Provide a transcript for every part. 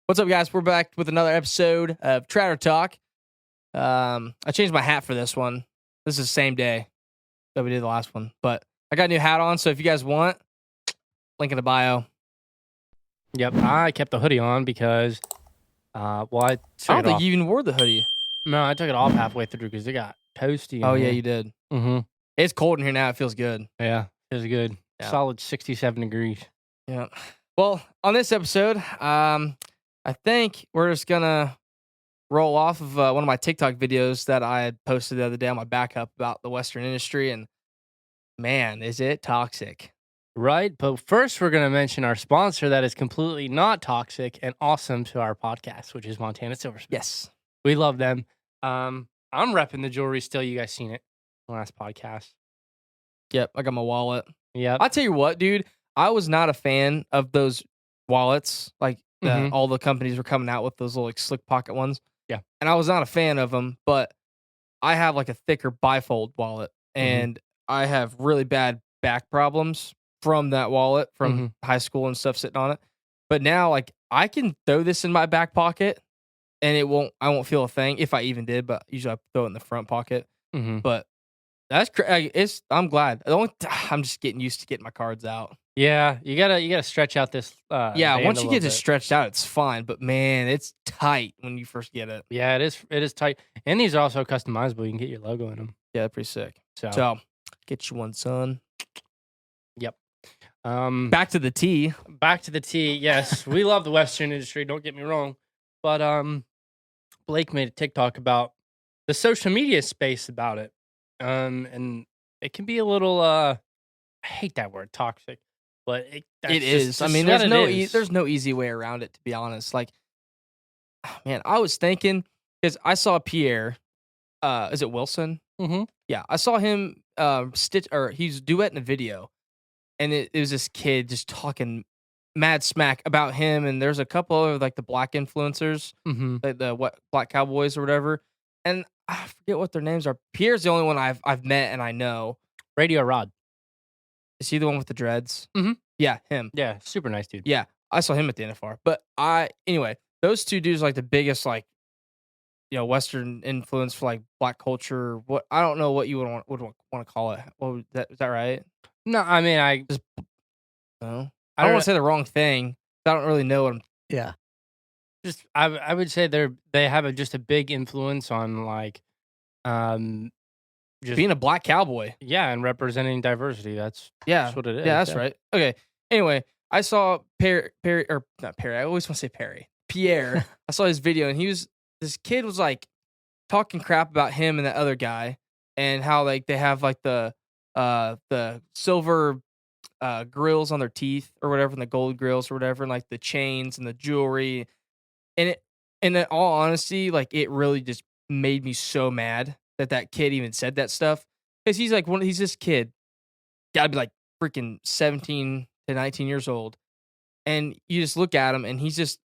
What's up, guys? We're back with another episode of Tratter Talk. I changed my hat for this one. This is the same day that we did the last one, but I got a new hat on, so if you guys want, link in the bio. Yep, I kept the hoodie on because, I I don't think you even wore the hoodie. No, I took it off halfway through because it got toasty. Oh, yeah, you did. Mm-hmm. It's cold in here now. It feels good. Yeah, it was good. Yeah. Solid 67 degrees. Yeah. Well, on this episode, I think we're just going to roll off of one of my TikTok videos that I had posted the other day on my backup about the Western industry, and man, is it toxic. Right, but first we're going to mention our sponsor that is completely not toxic and awesome to our podcast, which is Montana Silversmith. Yes. We love them. I'm repping the jewelry still. You guys seen it on the last podcast. Yep, I got my wallet. Yeah. I'll tell you what, dude, I was not a fan of those wallets, like all the companies were coming out with those little like slick pocket ones. Yeah. And I was not a fan of them, but I have like a thicker bifold wallet, and I have really bad back problems from that wallet from high school and stuff sitting on it. But now, like, I can throw this in my back pocket and I won't feel a thing if I even did, but usually I throw it in the front pocket. But that's I'm glad. I'm just getting used to getting my cards out. Yeah, you gotta stretch out this. Once you get it stretched out, it's fine. But man, it's tight when you first get it. Yeah, it is tight. And these are also customizable. You can get your logo in them. Yeah, they're pretty sick. So get you one, son. Yep. Back to the tea. Back to the tea. Yes, we love the Western industry. Don't get me wrong, but Blake made a TikTok about the social media space about it, and it can be a little I hate that word, toxic, but it is. I mean, there's no easy way around it, to be honest. Like, man, I was thinking because I saw Pierre. Is it Wilson? Yeah, I saw him he's duetting a video. And it was this kid just talking mad smack about him. And there's a couple of like the black influencers, like the black cowboys or whatever. And I forget what their names are. Pierre's the only one I've met and I know. Radio Rod. Is he the one with the dreads? Yeah, him. Yeah, super nice dude. Yeah, I saw him at the NFR. But anyway, those two dudes are like the biggest like, Western influence for like black culture. What I don't know what you would want to call it. Well, is that right? No, I mean, I don't want to say the wrong thing. I don't really know what I'm... Yeah. Just I would say they have just a big influence on like just being a black cowboy. Yeah, and representing diversity. That's what it is. Yeah, that's right. Okay. Anyway, I saw Perry or not Perry. I always want to say Perry. Pierre. I saw his video, and this kid was like talking crap about him and the other guy, and how like they have like the silver grills on their teeth or whatever, and the gold grills or whatever, and like the chains and the jewelry. And in all honesty, like it really just made me so mad that kid even said that stuff, because he's like he's this kid, gotta be like freaking 17 to 19 years old, and you just look at him and he's just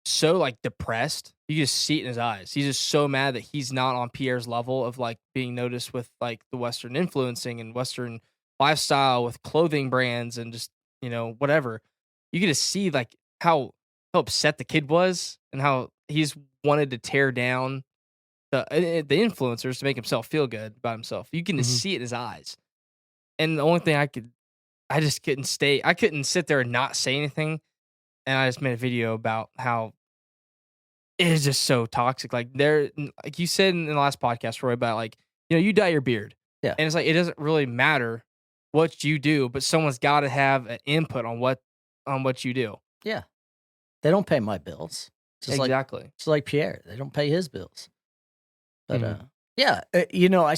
so like depressed. You just see it in his eyes. He's just so mad that he's not on Pierre's level of like being noticed with like the Western influencing and Western lifestyle with clothing brands and just, whatever. You get to see like how upset the kid was and how he's wanted to tear down the influencers to make himself feel good about himself. You can just see it in his eyes. And the only thing I just couldn't sit there and not say anything. And I just made a video about how it is just so toxic. Like like you said in the last podcast, Roy, about like, you dye your beard. Yeah. And it's like, it doesn't really matter what you do, but someone's got to have an input on what you do. Yeah. They don't pay my bills. Exactly. It's like Pierre. They don't pay his bills. But I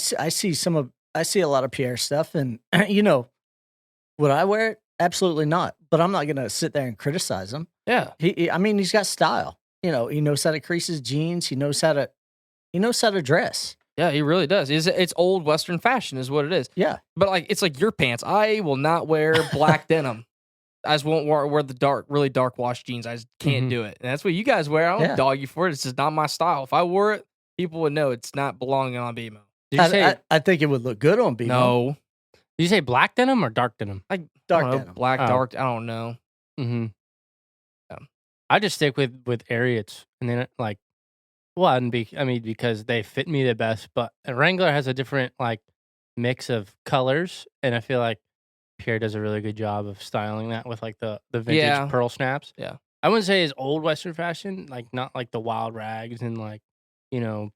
see a lot of Pierre stuff, and would I wear it? Absolutely not. But I'm not going to sit there and criticize him. Yeah. He's got style. He knows how to crease his jeans. He knows how to dress. Yeah, he really does. It's old Western fashion is what it is. Yeah. But like, it's like your pants. I will not wear black denim. I just won't wear the really dark wash jeans. I just can't do it. And that's what you guys wear. I don't dog you for it. It's just not my style. If I wore it, people would know it's not belonging on BMO. I think it would look good on BMO. No. Did you say black denim or dark denim? Like dark denim. Black, dark. I don't know. Mm-hmm. Yeah. I just stick with Ariats, and then like, well, and because they fit me the best. But a Wrangler has a different like mix of colors, and I feel like Pierre does a really good job of styling that with like the vintage Yeah. pearl snaps. Yeah. I wouldn't say it's old Western fashion, like not like the wild rags and like, you know,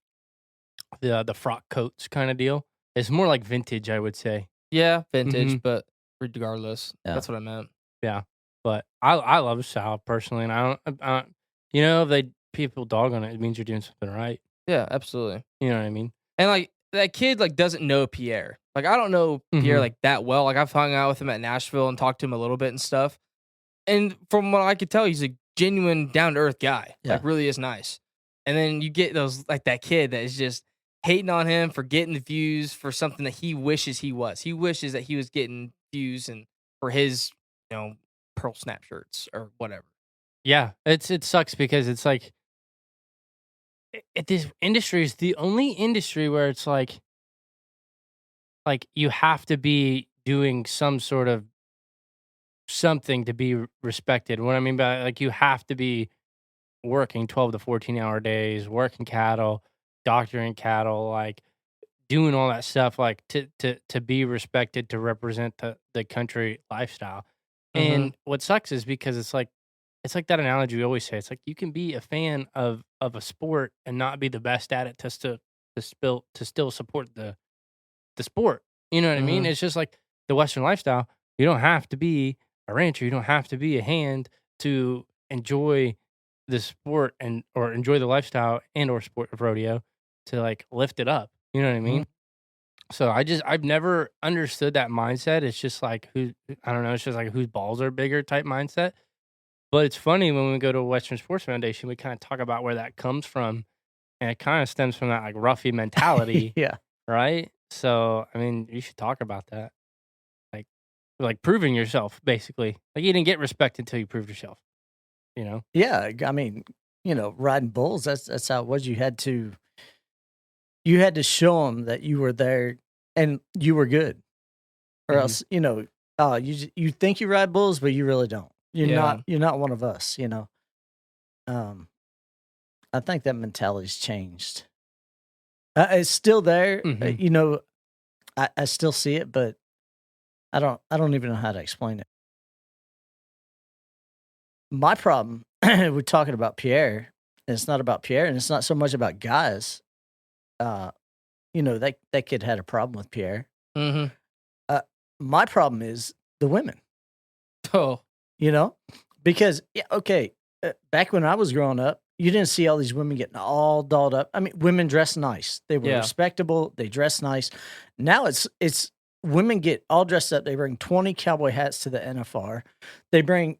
the frock coats kind of deal. It's more like vintage, I would say. Yeah, vintage, Mhm. but regardless, Yeah. that's what I meant. Yeah, but I love his style personally, and I don't you know, if they people dog on it, it means you're doing something right. Yeah, absolutely. You know what I mean? And like that kid like doesn't know Pierre. Like I don't know Pierre Mhm. like that well. Like I've hung out with him at Nashville and talked to him a little bit and stuff. And from what I could tell, he's a genuine down to earth guy. Yeah. Like really is nice. And then you get those like that kid that is just hating on him for getting the views for something that he wishes he was. He wishes that he was getting views and for his, pearl snap shirts or whatever. Yeah, it sucks because it's like this industry is the only industry where it's like you have to be doing some sort of something to be respected. What I mean by like you have to be working 12 to 14-hour days, working cattle, doctoring cattle, like doing all that stuff like to be respected, to represent the country lifestyle. And what sucks is because it's like that analogy we always say. It's like you can be a fan of a sport and not be the best at it to still support the sport. You know what I mean? It's just like the Western lifestyle. You don't have to be a rancher. You don't have to be a hand to enjoy the sport or enjoy the lifestyle and or sport of rodeo to like lift it up. You know what I mean? So I've never understood that mindset. It's just like I don't know. It's just like whose balls are bigger type mindset. But it's funny when we go to a Western Sports Foundation, we kind of talk about where that comes from, and it kind of stems from that like roughy mentality, Yeah. right? So I mean, you should talk about that, like proving yourself, basically. Like you didn't get respect until you proved yourself. You know? Yeah. I mean, riding bulls, that's how it was. You had to show them that you were there and you were good. Or else, you think you ride bulls, but you really don't. Yeah. You're not one of us, I think that mentality's changed. It's still there. I still see it, but I don't even know how to explain it. My problem, we're talking about Pierre, and it's not about Pierre, and it's not so much about guys. That kid had a problem with Pierre. Mm-hmm. My problem is the women. Oh. Because back when I was growing up, you didn't see all these women getting all dolled up. I mean, women dress nice. They were respectable. They dress nice. Now it's women get all dressed up. They bring 20 cowboy hats to the NFR. They bring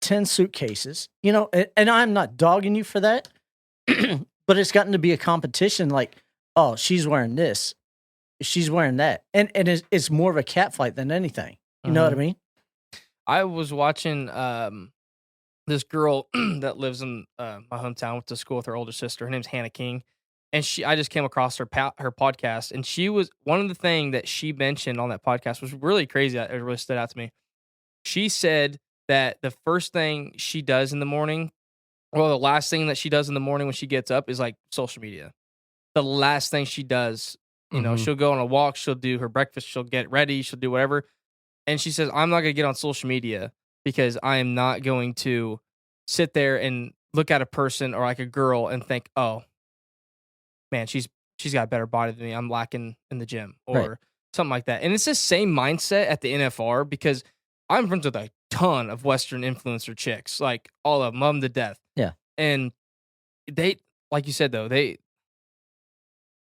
10 suitcases. And I'm not dogging you for that, but it's gotten to be a competition. Like, oh, she's wearing this, she's wearing that, and it's more of a cat fight than anything. You know what I mean? I was watching this girl that lives in my hometown, went to school with her older sister. Her name's Hannah King, and I just came across her podcast, and she was one of the things that she mentioned on that podcast was really crazy. It really stood out to me. She said that the first thing she does in the morning, or the last thing that she does in the morning when she gets up, is like social media. The last thing she does, she'll go on a walk, she'll do her breakfast, she'll get ready, she'll do whatever. And she says, I'm not going to get on social media because I am not going to sit there and look at a person or like a girl and think, oh, man, she's got a better body than me. I'm lacking in the gym or something like that. And it's the same mindset at the NFR because I'm friends with a ton of Western influencer chicks, like all of them, love them to death. Yeah. And they, like you said, though,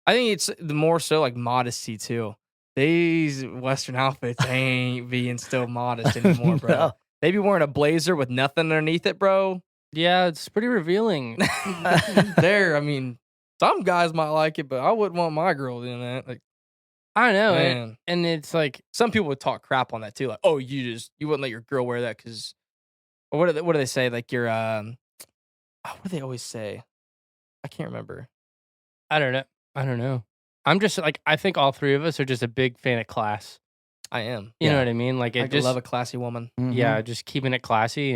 I think it's the more so like modesty too. These Western outfits ain't being still modest anymore, bro. No. They be wearing a blazer with nothing underneath it, bro. Yeah, it's pretty revealing. I mean, some guys might like it, but I wouldn't want my girl doing that. Like, I know, man. and it's like Some people would talk crap on that too. Like, oh, you wouldn't let your girl wear that because, or what do they say? Like your what do they always say? I can't remember. I don't know. I'm just like, I think all three of us are just a big fan of class. I am. You know what I mean? Like, I love a classy woman. Yeah, just keeping it classy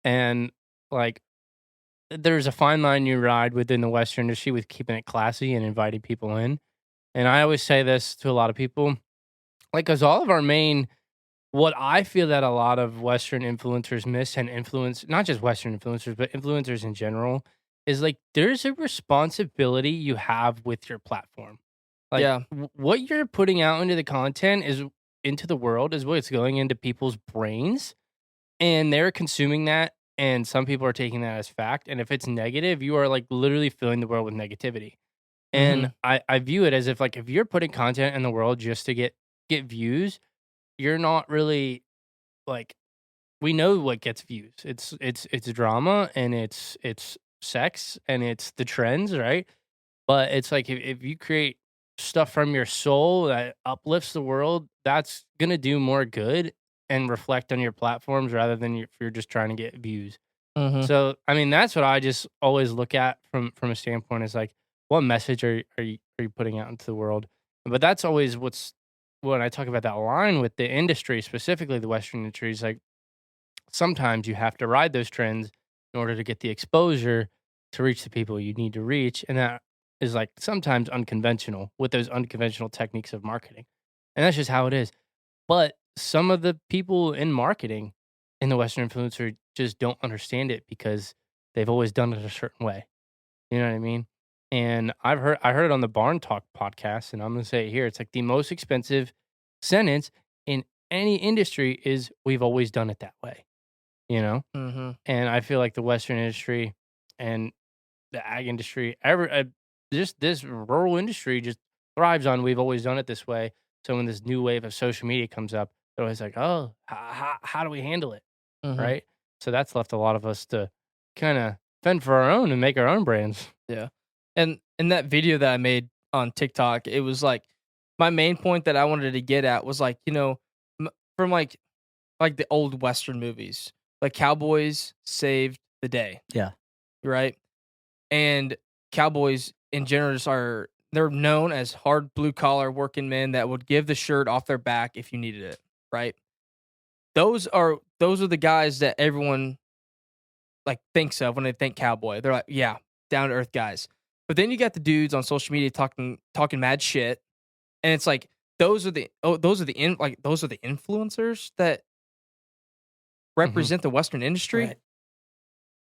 and like there's a fine line you ride within the Western industry with keeping it classy and inviting people in. And I always say this to a lot of people, like, because all of our main, what I feel that a lot of Western influencers miss and influence, not just Western influencers, but influencers in general, is like there's a responsibility you have with your platform. Like Yeah. what you're putting out into the content is into the world is what's going into people's brains, and they're consuming that. And some people are taking that as fact. And if it's negative, you are like literally filling the world with negativity. And I view it as if like if you're putting content in the world just to get views, you're not really like we know what gets views. It's drama and it's sex and it's the trends, right? But it's like if you create stuff from your soul that uplifts the world, that's gonna do more good and reflect on your platforms rather than if you're just trying to get views. Mhm. So I mean, that's what I just always look at from a standpoint is like, what message are you putting out into the world? But that's always what's when I talk about that line with the industry, specifically the Western industry, is like sometimes you have to ride those trends in order to get the exposure to reach the people you need to reach. And that is like sometimes unconventional with those unconventional techniques of marketing. And that's just how it is. But some of the people in marketing in the Western influencer just don't understand it because they've always done it a certain way. You know what I mean? And I heard it on the Barn Talk podcast, and I'm gonna say it here. It's like the most expensive sentence in any industry is we've always done it that way. You know? Mhm. And I feel like the Western industry and the ag industry, just this rural industry just thrives on we've always done it this way. So when this new wave of social media comes up, they're always like, oh, how do we handle it? Mhm. Right. So that's left a lot of us to kind of fend for our own and make our own brands. Yeah. And in that video that I made on TikTok, it was like my main point that I wanted to get at was like, from like the old Western movies, like cowboys saved the day, Yeah. right? And cowboys in general they're known as hard blue collar working men that would give the shirt off their back if you needed it, right? Those are the guys that everyone like thinks of when they think cowboy. They're like, yeah, down to earth guys. But then you got the dudes on social media talking mad shit, and it's like those are the influencers that Hmm. represent the Western industry. Right.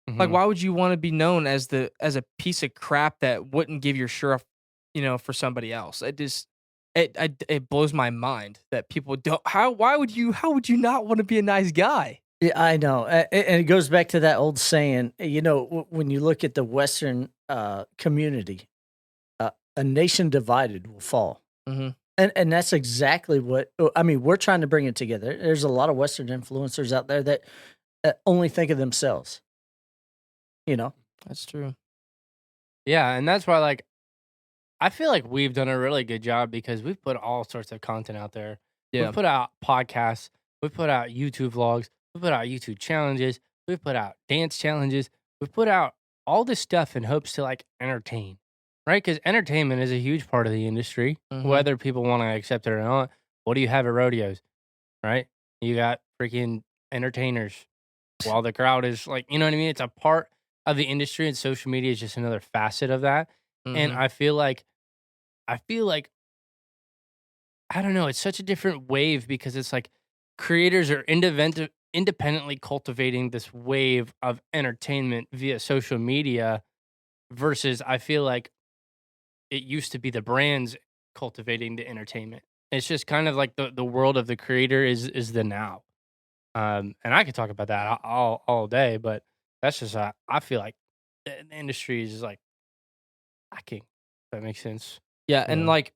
Like, Hmm. why would you want to be known as a piece of crap that wouldn't give your shirt off, for somebody else? It blows my mind that people don't. How would you not want to be a nice guy? Yeah, I know, and it goes back to that old saying. When you look at the Western community, a nation divided will fall, Hmm. and that's exactly what I mean. We're trying to bring it together. There's a lot of Western influencers out there that only think of themselves. You know, That's true. Yeah. And that's why, like, I feel like we've done a really good job because we've put all sorts of content out there. We've Yeah. put out podcasts, we've put out YouTube vlogs, we've put out YouTube challenges, we've put out dance challenges, we've put out all this stuff in hopes to like entertain, right? Because entertainment is a huge part of the industry, Hmm. whether people want to accept it or not. What do you have at rodeos, right? You got freaking entertainers while the crowd is like, you know what I mean? It's a part of the industry, and social media is just another facet of that. And Hmm. I feel like I don't know, it's such a different wave because it's like creators are independently cultivating this wave of entertainment via social media versus I feel like it used to be the brands cultivating the entertainment. It's just kind of like the world of the creator is the now. And I could talk about that all day, but that's just I feel like the industry is like lacking. If that makes sense. Yeah, You and know. like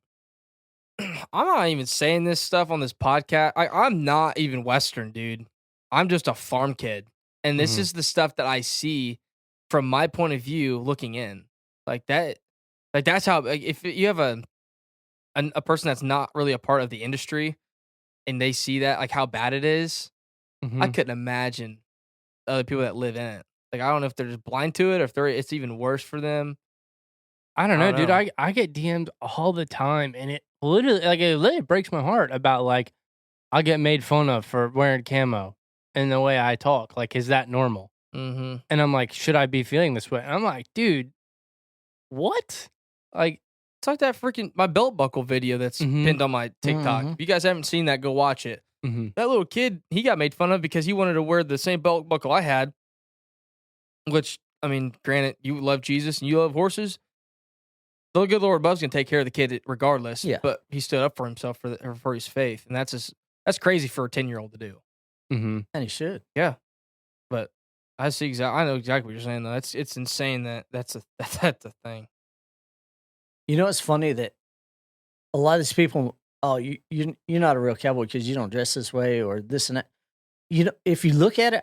I'm not even saying this stuff on this podcast. I'm not even Western, dude. I'm just a farm kid. And this Hmm. is the stuff that I see from my point of view looking in. Like that that's how like, if you have a person that's not really a part of the industry and they see that like how bad it is, I Hmm. couldn't imagine other people that live in it. Like I don't know if they're just blind to it or if it's even worse for them. I don't I know, don't dude. know. I get DM'd all the time, and it literally breaks my heart about I get made fun of for wearing camo and the way I talk. Like, is that normal? Mm-hmm. And I'm like, should I be feeling this way? And I'm like, dude, what? Like, It's like that freaking my belt buckle video that's mm-hmm, pinned on my TikTok. Mhm. If you guys haven't seen that, go watch it. mm-hmm, That little kid, he got made fun of because he wanted to wear the same belt buckle I had. Which, I mean, granted, you love Jesus and you love horses. The good Lord above is gonna take care of the kid regardless. Yeah. But he stood up for himself for his faith, and that's crazy for a 10-year-old to do. mm-hmm. And he should. Yeah, but I know exactly what you're saying though. It's insane that's that's a thing. You know, it's funny that a lot of these people, oh, you're not a real cowboy because you don't dress this way or this and that. You know, if you look at it,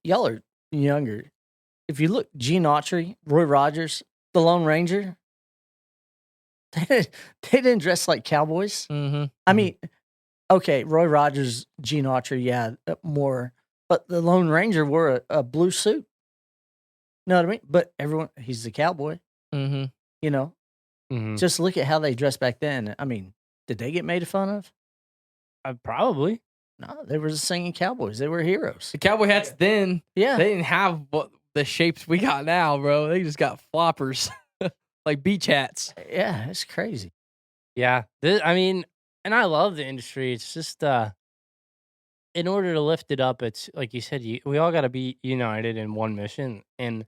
y'all are younger. If you look, Gene Autry, Roy Rogers, the Lone Ranger, they didn't dress like cowboys. Mm-hmm. I mean, okay, Roy Rogers, Gene Autry, yeah, more, but the Lone Ranger wore a blue suit. Know what I mean? But he's a cowboy. Mm-hmm. You know, Mm-hmm. just look at how they dressed back then. I mean, did they get made fun of? Probably. No, they were just singing cowboys. They were heroes. The cowboy hats then, Yeah. they didn't have what the shapes we got now, bro. They just got floppers, like beach hats. Yeah, it's crazy. Yeah. I mean, and I love the industry. It's just, in order to lift it up, it's like you said, we all got to be united in one mission. And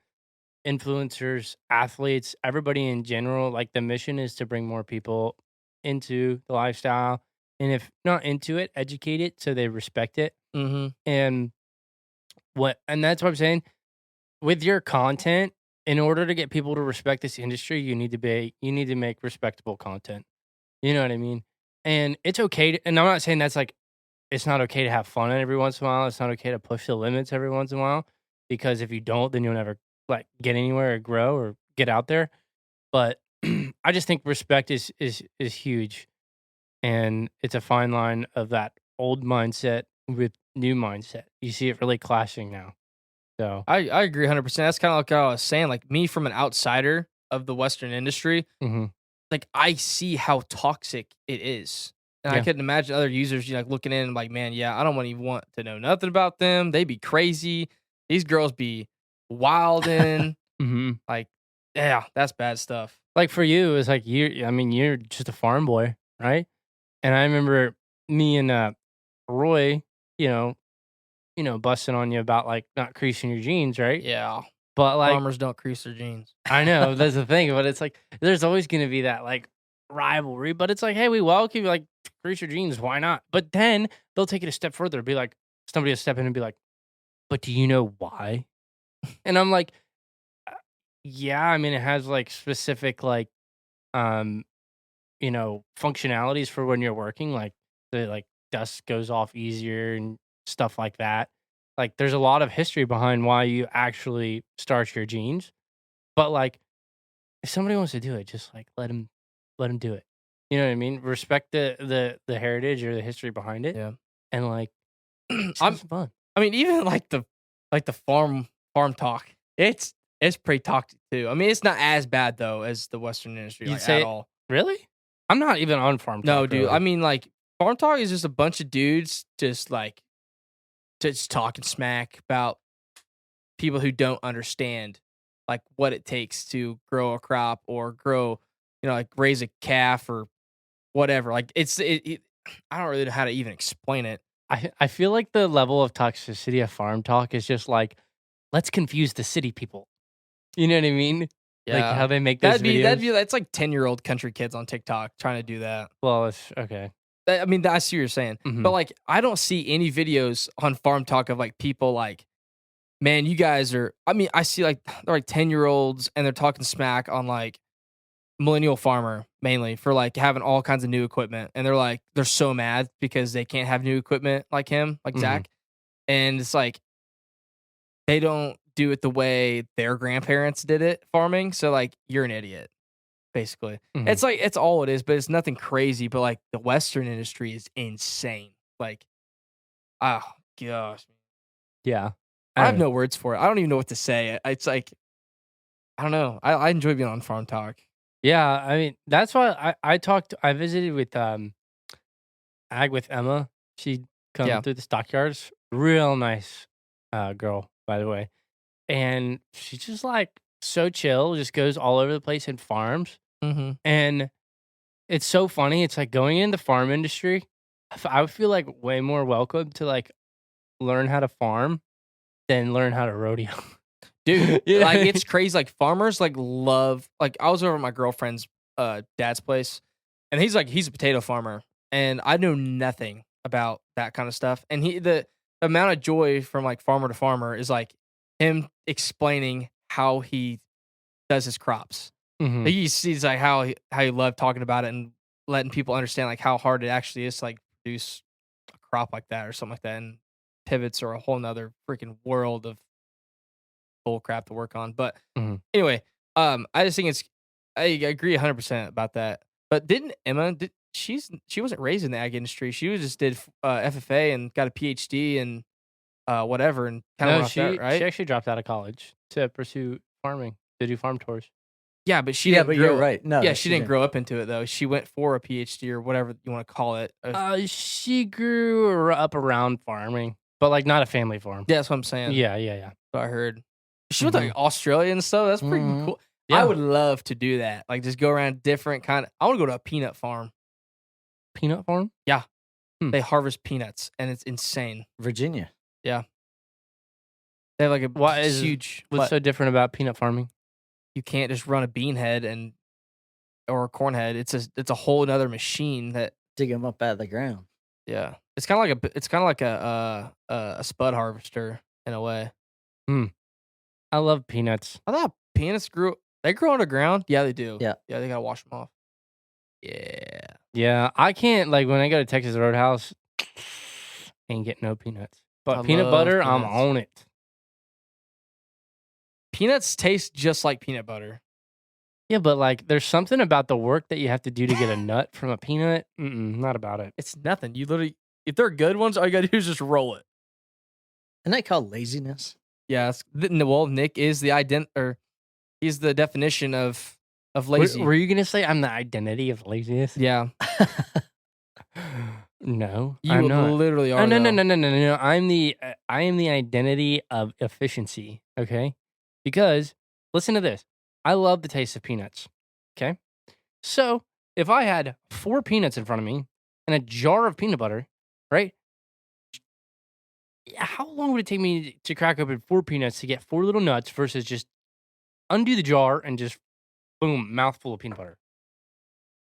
influencers, athletes, everybody in general, like the mission is to bring more people into the lifestyle. And if not into it, educate it so they respect it. Mm-hmm. And that's what I'm saying. With your content, in order to get people to respect this industry, you need to make respectable content. You know what I mean? And it's okay and I'm not saying that's like it's not okay to have fun every once in a while. It's not okay to push the limits every once in a while. Because if you don't, then you'll never like get anywhere or grow or get out there. But I just think respect is huge. And it's a fine line of that old mindset with new mindset. You see it really clashing now. So I agree 100%. That's kind of like I was saying, like me from an outsider of the Western industry, mhm. like I see how toxic it is. And I Yeah. couldn't imagine other users, like looking in and like, man, yeah, I don't even want to know nothing about them. They be crazy. These girls be wildin'. Mhm. Like, yeah, that's bad stuff. Like for you, it's like you're just a farm boy, right? And I remember me and Roy, busting on you about like not creasing your jeans, right? Yeah. But like Farmers don't crease their jeans. I know that's the thing, but it's like there's always gonna be that like rivalry. But it's like, hey, we welcome you, like crease your jeans, why not? But then they'll take it a step further, be like somebody will step in and be like, but do you know why? And I'm like, yeah, I mean it has like specific like um functionalities for when you're working, like the like dust goes off easier and stuff like that. Like there's a lot of history behind why you actually starch your jeans. But like if somebody wants to do it, just like let them do it. You know what I mean? Respect the heritage or the history behind it. Yeah. And like it's I'm fun. I mean, even like the farm talk, it's pretty toxic too. I mean, it's not as bad though as the Western industry, You'd like, say at all. Really? I'm not even on farm No, talk. dude. really. I mean, like farm talk is just a bunch of dudes just like just talking smack about people who don't understand like what it takes to grow a crop or grow, like raise a calf or whatever. Like I don't really know how to even explain it. I feel like the level of toxicity of farm talk is just like, let's confuse the city people. You know what I mean? Like how they make those videos. That's like 10-year-old country kids on TikTok trying to do that. Well, it's okay. I mean, I see what you're saying, Mhm. but like I don't see any videos on farm talk of like people like, man, you guys are. I mean, I see like they're like 10-year-olds and they're talking smack on like millennial farmer mainly for like having all kinds of new equipment, and they're so mad because they can't have new equipment like him, like Mhm. Zach, and it's like they don't do it the way their grandparents did it farming. So like you're an idiot, basically. Mhm. It's like it's all it is, but it's nothing crazy. But like the Western industry is insane. Like, oh gosh, Yeah. I have no words for it. I don't even know what to say. It's like I don't know. I enjoy being on farm talk. Yeah, I mean, that's why I visited with Ag with Emma. She'd come Yeah. through the stockyards. Real nice girl, by the way. and she's just like so chill, just goes all over the place and farms. Mm-hmm. And it's so funny. It's like going in the farm industry. I would feel like way more welcome to like learn how to farm than learn how to rodeo. Dude, You know like what I it's crazy. Like farmers like love. Like I was over at my girlfriend's dad's place, and he's a potato farmer, and I know nothing about that kind of stuff. And the amount of joy from like farmer to farmer is like him explaining how he does his crops. Mhm. Like, he sees like how he loved talking about it and letting people understand like how hard it actually is to like produce a crop like that or something like that. And pivots are a whole nother freaking world of bull crap to work on. But Mhm. anyway, I just think I agree 100% about that. But didn't Emma? She wasn't raised in the ag industry. She just did FFA and got a PhD and whatever and kind of No, went off that, she right? actually dropped out of college to pursue farming, to do farm tours. Yeah, but she Yeah, didn't but grow. you're right. No, Yeah, she she didn't didn't. grow up into it though. She went for a PhD or whatever you want to call it. She grew up around farming, but like not a family farm. Yeah, that's what I'm saying. Yeah. That's what I heard. She went to like Mhm. Australia and stuff. That's pretty Mhm. cool. Yeah. I would love to do that. Like just go around different kind of. I want to go to a peanut farm. Peanut farm? They harvest peanuts and it's insane. Virginia. They have like a What is- huge. What's But so different about peanut farming? you can't just run a bean head or a corn head. It's a whole other machine that. Dig them up out of the ground. Yeah, it's kind of like a spud harvester in a way. I love peanuts. I thought peanuts grew. They grow underground. Yeah, they do. Yeah. They gotta wash them off. Yeah. Yeah, I can't like when I go to Texas Roadhouse, ain't getting no peanuts. But I peanut love butter, I'm peanuts. on it. Peanuts taste just like peanut butter. Yeah, but like there's something about the work that you have to do to get a nut from a peanut. Not about it. It's nothing. You literally, if they're good ones, all you gotta do is just roll it. Isn't that called laziness? Yeah. Well, Nick is he's the definition of lazy. Were you gonna say I'm the identity of laziness? Yeah. No, You I'm not. literally Oh, are. no. though. I am the identity of efficiency. Okay, because listen to this. I love the taste of peanuts. Okay, so if I had 4 peanuts in front of me and a jar of peanut butter, right? How long would it take me to crack open 4 peanuts to get 4 little nuts versus just undo the jar and just boom, mouthful of peanut butter?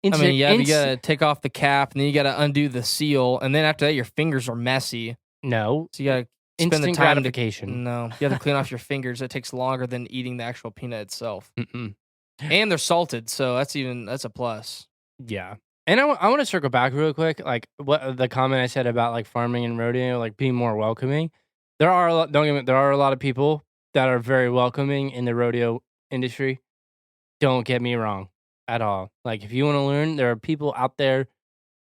I mean, yeah, you gotta take off the cap, and then you gotta undo the seal, and then after that, your fingers are messy. No, So you gotta spend the instant time gratification. No, you have to clean off your fingers. It takes longer than eating the actual peanut itself, Mm-mm. and they're salted, so that's a plus. Yeah. And I want to circle back real quick, like what the comment I said about like farming and rodeo, like being more welcoming. There are a lot, don't get me, there are a lot of people that are very welcoming in the rodeo industry. Don't get me wrong at all. Like if you want to learn, there are people out there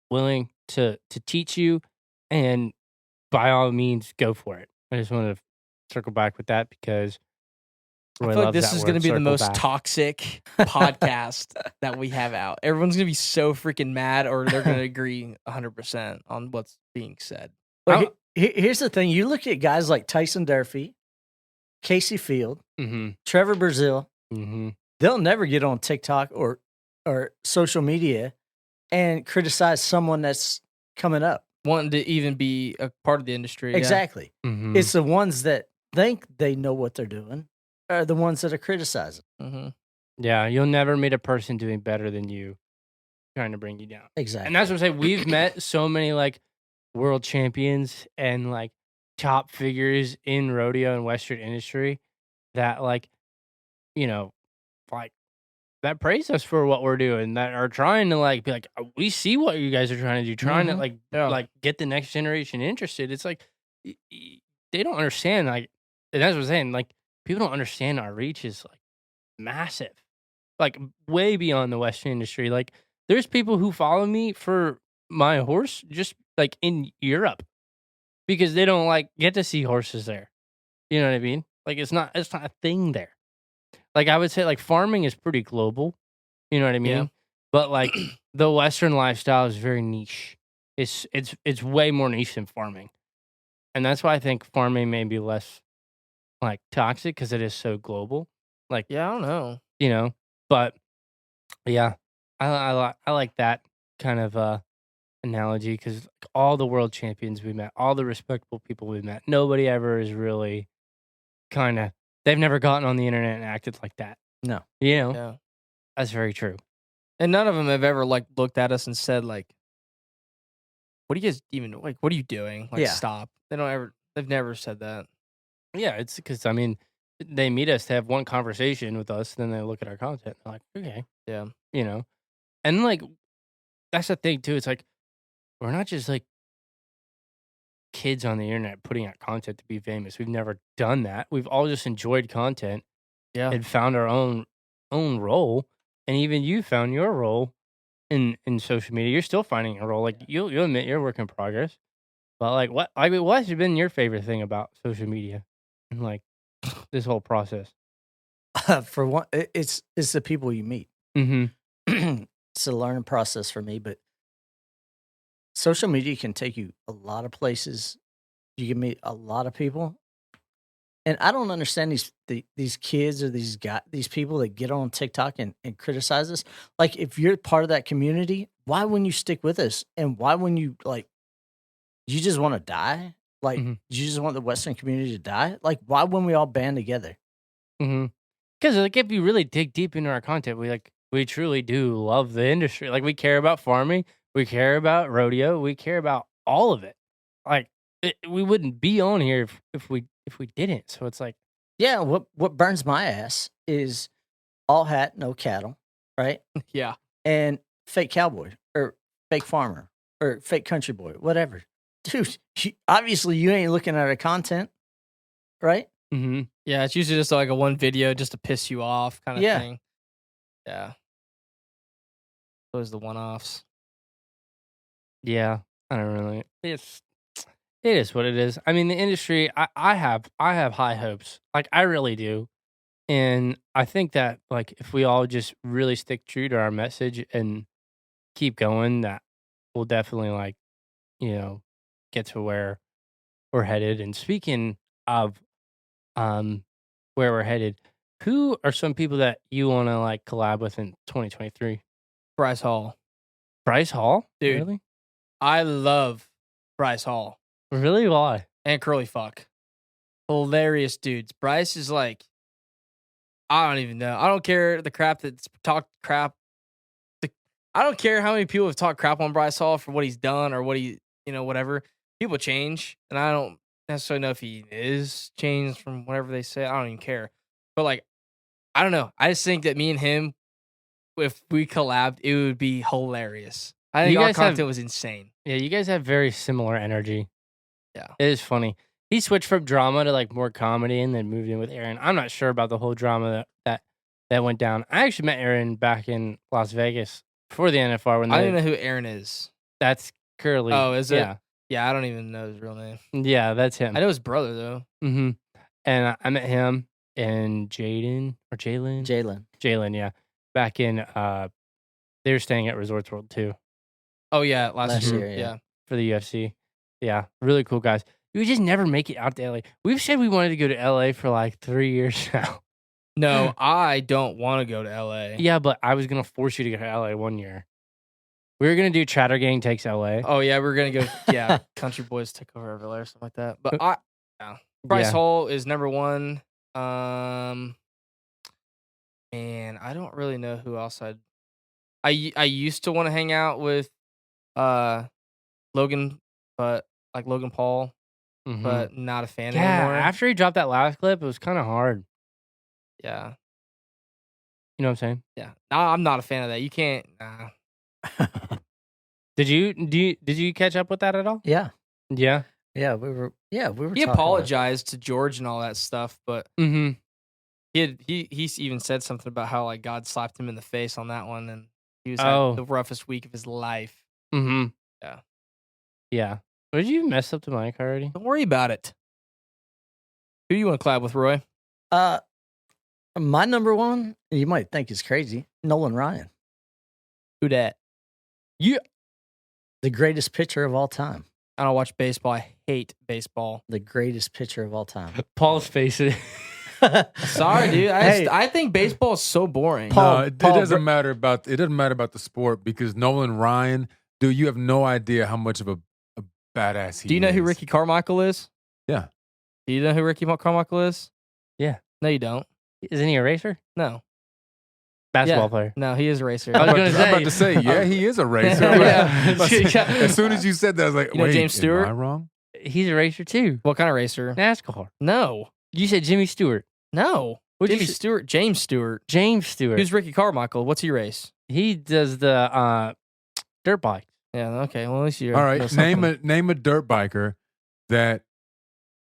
willing to teach you, and by all means, go for it. I just wanted to circle back with that because I Roy feel like loves this that is going to word, be the circle most back. toxic podcast that we have out. Everyone's going to be so freaking mad, or they're going to agree 100% on what's being said. Well, here's the thing. You look at guys like Tyson Durfee, Casey Field, Mm-hmm. Trevor Brazil. Mm-hmm. They'll never get on TikTok or social media and criticize someone that's coming up. Wanting to even be a part of the industry. Exactly. Mm-hmm. It's the ones that think they know what they're doing are the ones that are criticizing. Yeah. Mm-hmm. Yeah, you'll never meet a person doing better than you trying to bring you down. Exactly. And that's what I'm saying. We've met so many like world champions and like top figures in rodeo and Western industry that like, you know, like that praise us for what we're doing, that are trying to like be like, we see what you guys are trying to do, trying to like Yeah. like get the next generation interested. It's like they don't understand, like, and that's what I'm saying, like people don't understand our reach is like massive, like way beyond the Western industry. Like there's people who follow me for my horse just like in Europe because they don't like get to see horses there. You know what I mean? Like it's not a thing there. Like I would say like farming is pretty global. You know what I mean? Yeah. But like the Western lifestyle is very niche. It's way more niche than farming. And that's why I think farming may be less like toxic because it is so global. Like, Yeah, I don't know. you know, but yeah, I like that kind of analogy because all the world champions we met, all the respectable people we met, nobody ever is really kind of, they've never gotten on the internet and acted like that. No. You know, Yeah. that's very true. And none of them have ever like looked at us and said like, "What do you guys even like? What are you doing? Like, Yeah. stop." They don't ever. They've never said that. Yeah, it's because, I mean, they meet us to have one conversation with us, then they look at our content. They're like, okay, Yeah. you know, and like, that's the thing too. It's like, we're not just like kids on the internet putting out content to be famous. We've never done that. We've all just enjoyed content Yeah. and found our own role. And even you found your role in social media. You're still finding a role. Like you'll admit you're a work in progress. But like what has been your favorite thing about social media and like this whole process? For one, it's the people you meet. Mm-hmm. It's a learning process for me, but social media can take you a lot of places. You can meet a lot of people, and I don't understand these kids or these people that get on TikTok and criticize us. Like, if you're part of that community, why wouldn't you stick with us? And why wouldn't you like? You just want to die? Like, Mm-hmm. you just want the Western community to die? Like, why wouldn't we all band together? Mm-hmm. Because like if you really dig deep into our content, we truly do love the industry. Like we care about farming, we care about rodeo, we care about all of it. Like we wouldn't be on here if we didn't. So it's like, Yeah, what burns my ass is all hat, no cattle, right? Yeah. And fake cowboy or fake farmer or fake country boy, whatever. Dude, obviously you ain't looking at our content, right? mm-hmm. Yeah. It's usually just like a one video just to piss you off kind of Yeah. thing. Yeah. Those are the one-offs. Yeah, I don't really. It is what it is. I mean, the industry. I have high hopes. Like I really do, and I think that like if we all just really stick true to our message and keep going, that we'll definitely like get to where we're headed. And speaking of where we're headed, who are some people that you want to like collab with in 2023? Bryce Hall. Bryce Hall, Dude. Really? I love Bryce Hall Really? Why? and Curly Fuck. Hilarious dudes. Bryce is like, I don't even know. I don't care the crap that's talked crap. I don't care how many people have talked crap on Bryce Hall for what he's done or what he, whatever. People change, and I don't necessarily know if he is changed from whatever they say. I don't even care. But like, I don't know. I just think that me and him, if we collabed, it would be hilarious. I think You our guys have- content was insane. Yeah, you guys have very similar energy. Yeah. It is funny. He switched from drama to like more comedy and then moved in with Aaron. I'm not sure about the whole drama that went down. I actually met Aaron back in Las Vegas before the NFR when I don't even know who Aaron is. That's Curly. Oh, is it? Yeah. Yeah, I don't even know his real name. Yeah, that's him. I know his brother though. Mm-hmm. And I met him and Jalen. Jalen, yeah. Back in they were staying at Resorts World too. Oh yeah, last year. year, yeah. For the UFC. Yeah, really cool guys. We just never make it out to LA. We've said we wanted to go to LA for like 3 years now. No, I don't want to go to LA. Yeah, but I was going to force you to go to LA one year. We were going to do Chatter Gang Takes LA. Oh yeah, we're gonna go. Yeah, Country Boys take over over there, something like that. But Bryce Hall is number one. Man, I don't really know who else I used to want to hang out with, Logan, but like Logan Paul, Mhm. but not a fan yeah, anymore. after he dropped that last clip, it was kind of hard. Yeah, You know what I'm saying? yeah. No, I'm not a fan of that. You can't. Nah. Did you catch up with that at all? Yeah. Yeah. Yeah, we were He talking about it. apologized to George and all that stuff, but Mm-hmm. he even said something about how like God slapped him in the face on that one, and he was Oh. had the roughest week of his life. Mm-hmm. Yeah. Yeah. Did you mess up the mic already? Don't worry about it. Who do you want to collab with, Roy? My number one, you might think is crazy, Nolan Ryan, Who dat? the greatest pitcher of all time. I don't watch baseball. I hate baseball. The greatest pitcher of all time. Paul's face it. Sorry, dude. Hey. I think baseball is so boring. Paul- No, it doesn't matter about the sport because Nolan Ryan, dude, you have no idea how much of a badass he is. Do you know who Ricky Carmichael is? Yeah. Do you know who Ricky Carmichael is? Yeah. No, you don't. Isn't he a racer? No. Basketball Yeah. player. No, he is a racer. I was gonna I'm about to say, yeah, he is a racer. As soon as you said that, I was like, You know wait, James Stewart? am I wrong? He's a racer too. What kind of racer? NASCAR. No. You said Jimmy Stewart. No. What'd you Jimmy say? Stewart. James Stewart. James Stewart. Who's Ricky Carmichael? What's he race? He does the dirt bike. Yeah, okay. Well, at least you're. All right, name a dirt biker that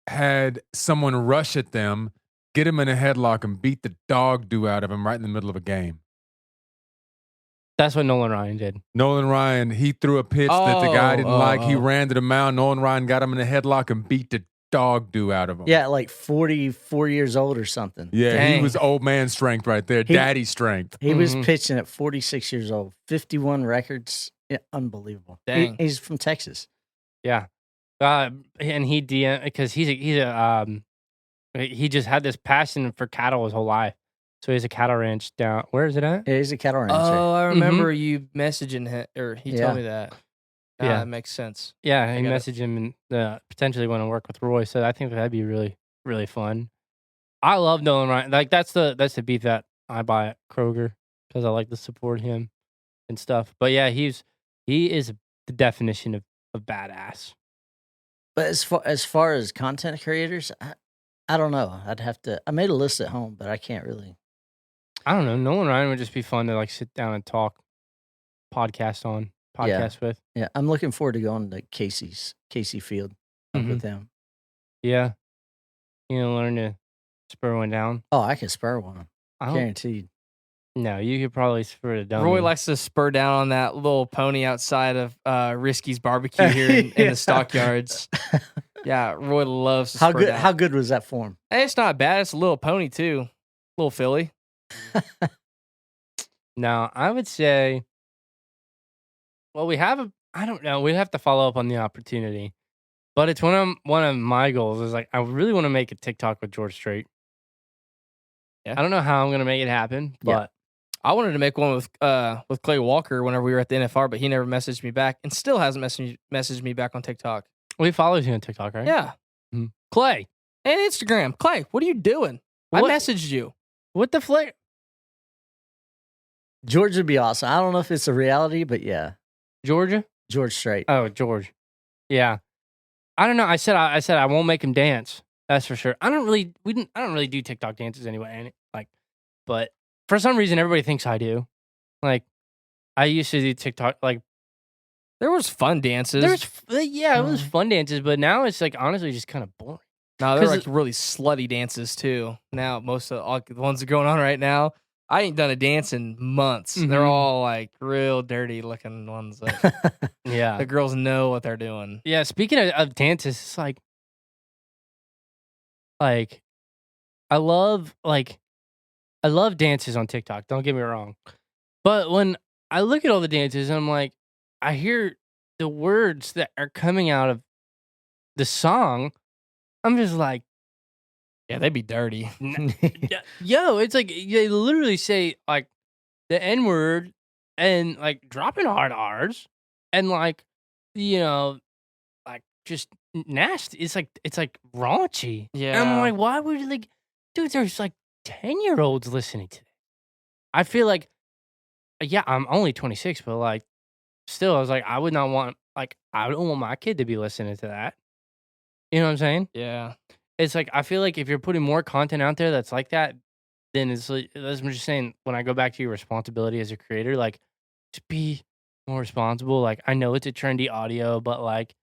had someone rush at them, get him in a headlock, and beat the dog do out of him right in the middle of a game. That's what Nolan Ryan did. Nolan Ryan, he threw a pitch that the guy didn't like. He oh. ran to the mound. Nolan Ryan got him in a headlock and beat the dog do out of him. Yeah, like 44 years old or something. Yeah, he Dang. was old man strength right there. Daddy strength. He was Mhm. pitching at 46 years old, 51 records. Yeah, unbelievable. Dang. He's from Texas. Yeah. And he because he just had this passion for cattle his whole life. So he has a cattle ranch down. Where is it at? Yeah, he's a cattle rancher. Oh, I remember you messaging him, or he Yeah. told me that. Yeah. That makes sense. Yeah, he got it. messaged him and potentially want to work with Roy. So I think that'd be really, really fun. I love Nolan Ryan. Like that's the beef that I buy at Kroger because I like to support him and stuff. But yeah, he is the definition of badass. But as far as content creators, I don't know. I made a list at home, but I can't really. I don't know. Nolan Ryan would just be fun to like sit down and talk, podcast with. Yeah, I'm looking forward to going to Casey Field with them. Yeah, learn to spur one down. Oh, I can spur one. I don't. Guaranteed. No, you could probably spur it down. Roy likes to spur down on that little pony outside of Risky's barbecue here in Yeah. the stockyards. Yeah, Roy loves to How spur good? down. How good was that form? Hey, it's not bad. It's a little pony too, little filly. Now, I would say, well, I don't know. We'd have to follow up on the opportunity, but it's one of my goals is like I really want to make a TikTok with George Strait. Yeah. I don't know how I'm gonna make it happen, Yeah. but I wanted to make one with Clay Walker whenever we were at the NFR, but he never messaged me back, and still hasn't messaged me back on TikTok. we follows you on TikTok, right? Yeah, Clay, and Instagram. Clay, what are you doing? What? I messaged you. what the flavor? George would be awesome. I don't know if it's a reality, but yeah, Georgia? George Strait. Oh, George. Yeah. I don't know. I said I won't make him dance. That's for sure. I don't really do TikTok dances anyway. But for some reason everybody thinks I do. Like I used to do TikTok like There was fun dances. it was fun dances, but now it's like honestly just kind of boring. No, they're 'cause like really slutty dances too. Now most of all the ones that are going on right now, I ain't done a dance in months. They're Mhm. all like real dirty looking ones. Like, Yeah. the girls know what they're doing. Yeah, speaking of dances, it's like I love dances on TikTok, don't get me wrong. But when I look at all the dances, I'm like, I hear the words that are coming out of the song. I'm just like, Yeah, they'd be dirty. yo, it's like they literally say like the N word and like dropping hard R's and like, like just nasty. It's like raunchy. And Yeah. I'm like, why would you like, dude, there's like 10-year-olds listening to this. I feel like, yeah, I'm only 26, but like, still, I was like, I don't want my kid to be listening to that. You know what I'm saying? Yeah. It's like, I feel like if you're putting more content out there that's like that, then it's like, as I'm just saying, when I go back to your responsibility as a creator, like, just be more responsible. Like, I know it's a trendy audio, but like,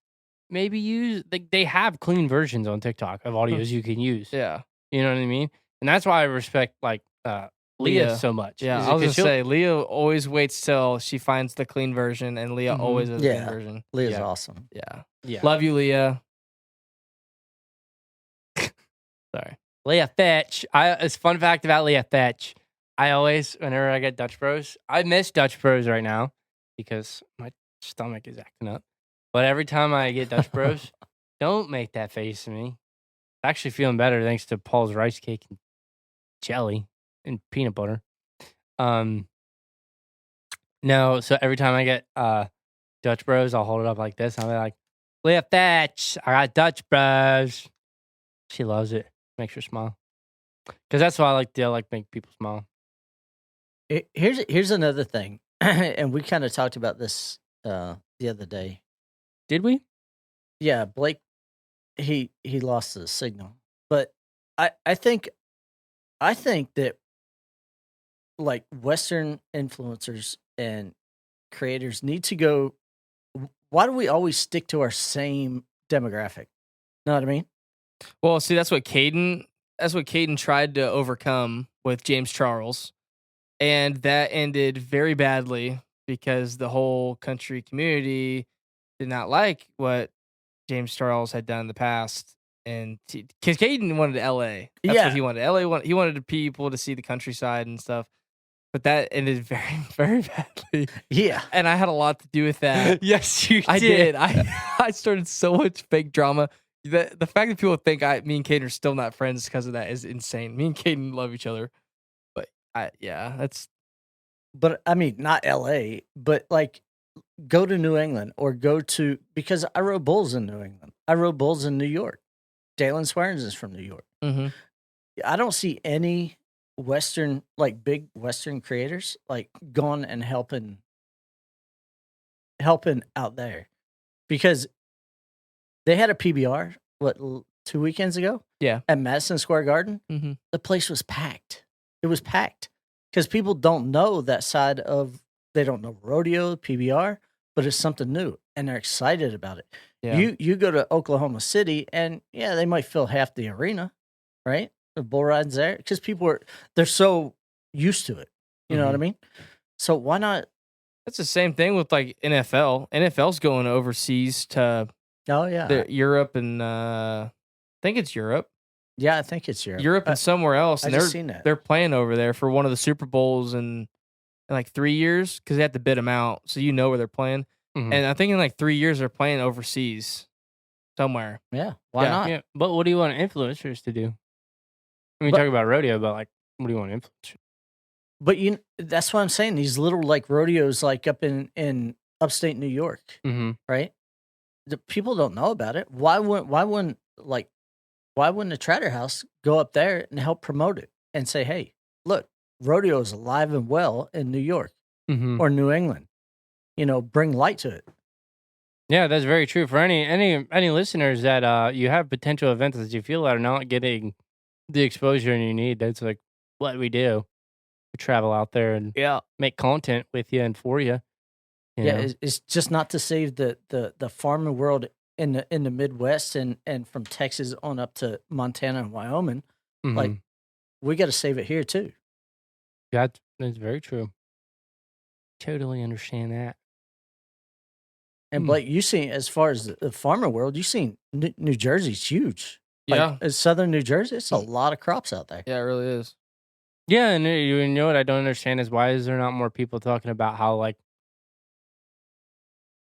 maybe use, like, they have clean versions on TikTok of audios you can use. Yeah. You know what I mean? And that's why I respect, like, Leah Leah. so much. Yeah. Is I it was 'cause gonna say Leah always waits till she finds the clean version, and Leah Mhm. always has the Yeah. clean version. Leah's Yeah. awesome. Yeah. Yeah. Love you, Leah. Sorry. Leah Fetch. It's a fun fact about Leah Fetch. I always, whenever I get Dutch Bros, I miss Dutch Bros right now because my stomach is acting up. But every time I get Dutch Bros, Don't make that face at me. Actually feeling better thanks to Paul's rice cake and jelly and peanut butter. No, so every time I get Dutch Bros, I'll hold it up like this. I'll be like, lift that. I got Dutch Bros. She loves it. Makes her smile. Because that's why I like to make people smile. Here's another thing, and we kind of talked about this the other day. Did we? Yeah, Blake, he lost the signal, but I think that like Western influencers and creators need to go. Why do we always stick to our same demographic? Know what I mean? Well, see, that's what Caden tried to overcome with James Charles, and that ended very badly because the whole country community did not like what James Charles had done in the past. And because Caden wanted LA, that's Yeah. what he wanted. He wanted people to see the countryside and stuff. But that ended very, very badly. Yeah. And I had a lot to do with that. Yes, you I did. I started so much fake drama. The fact that people think me and Caden are still not friends because of that is insane. Me and Caden love each other. But that's. But I mean, not LA, but like go to New England or because I rode bulls in New England. I rode bulls in New York. Dalen Swearens is from New York. Mm-hmm. I don't see any Western, like big Western creators, like going and helping out there because they had a PBR, 2 weekends ago? Yeah. At Madison Square Garden. Mm-hmm. The place was packed. It was packed because people don't know that side they don't know rodeo, PBR, but it's something new and they're excited about it. Yeah. You go to Oklahoma City and they might fill half the arena, right? The bull rides there because they're so used to it. You know what I mean? So why not? That's the same thing with like NFL. NFL's going overseas to Europe and I think it's Europe. Yeah, I think it's Europe. Europe and somewhere else. And they're playing over there for one of the Super Bowls in like 3 years because they have to bid them out. So you know where they're playing. Mm-hmm. And I think in like 3 years they're playing overseas somewhere. Yeah. Why not? Yeah. But what do you want influencers to do? I mean, talk about rodeo, but like, what do you want influencers? But that's what I'm saying. These little like rodeos, like up in upstate New York, right? The people don't know about it. Why wouldn't the Trotter House go up there and help promote it and say, hey, look, rodeo is alive and well in New York or New England. Bring light to it. Yeah, that's very true. For any listeners that you have potential events that you feel are not getting the exposure you need, that's like what we do. We travel out there and make content with you and for you. It's just not to save the farming world in the Midwest and from Texas on up to Montana and Wyoming. Like we got to save it here too. That's very true. Totally understand that. And Blake, you seen as far as the farmer world, you seen New Jersey's huge. Yeah, southern New Jersey, it's a lot of crops out there. Yeah, it really is. Yeah, and you know what I don't understand is why is there not more people talking about how like